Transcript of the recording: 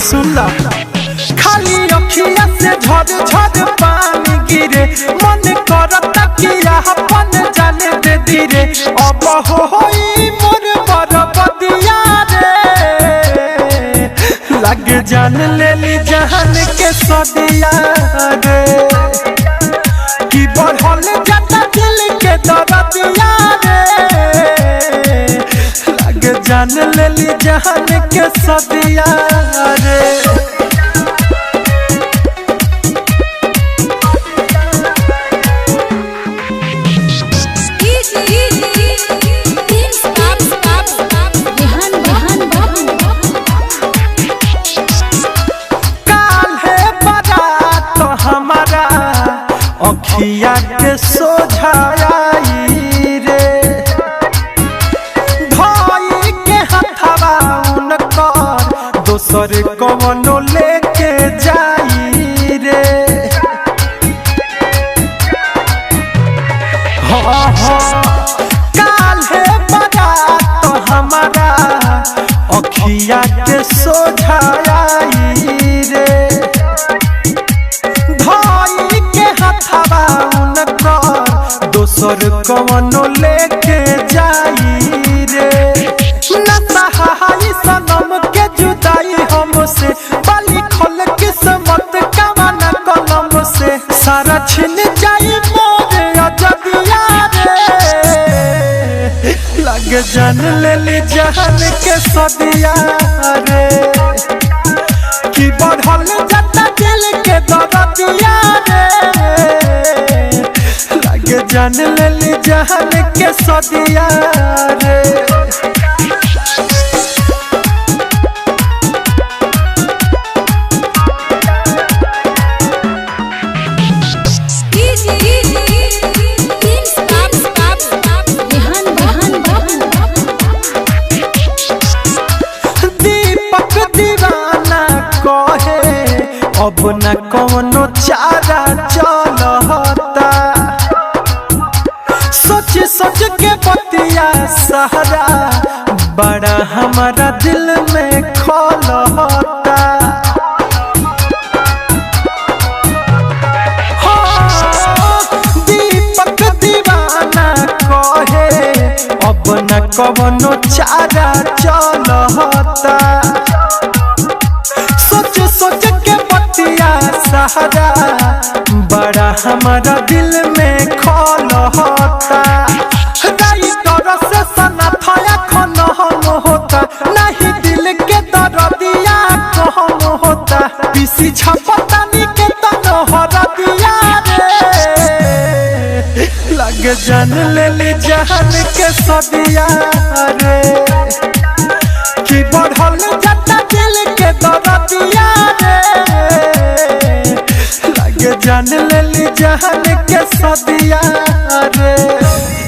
सुनला खाली अखिया से झड़ झड़ पानी गिरे मन करता किया अपन जाने दे धीरे अब होई मोर बरबदिया रे लग जान लेली जहान के सदिया रे कि बढ़ल जाता दिल के दर्दिया रे लग जान लेली जहान के सदिया रे अखिया के सोझाई रे भाई के हथवा उनकर दोसर कवनो लेके जाई रे काल है बारात हमारा अखिया के सोझाई रे दोसर कवनो लेके जाई रे नहाई सनम के जुदाई हमसे बाली खोल किस्मत कवाना कलम से सारा छिन जाई मोरे अजदिया रे लग जान लेली जहान के सदिया रे कि बढ़ल जाता दिल के दर्दिया रे जान लेली जहान के सदिया रे दीपक दीवाना कहे अब न कौनो चारा चलता सोच सोच के बतिया सहारा बड़ा हमारा दिल में खलता दीपक दीवाना कहे अब न कवनो चारा चलता सोच सोच के बतिया सहारा बड़ा हमारा दिल में खलता नहीं दिल के दर्दिया कहम होता पीसी छपतानी के तनो हरदिया रे लग जान लेली जहान के सदिया रे कि बढ़ल जाता दिल के दर्दिया रे लग जान लेली जहान के सदिया रे।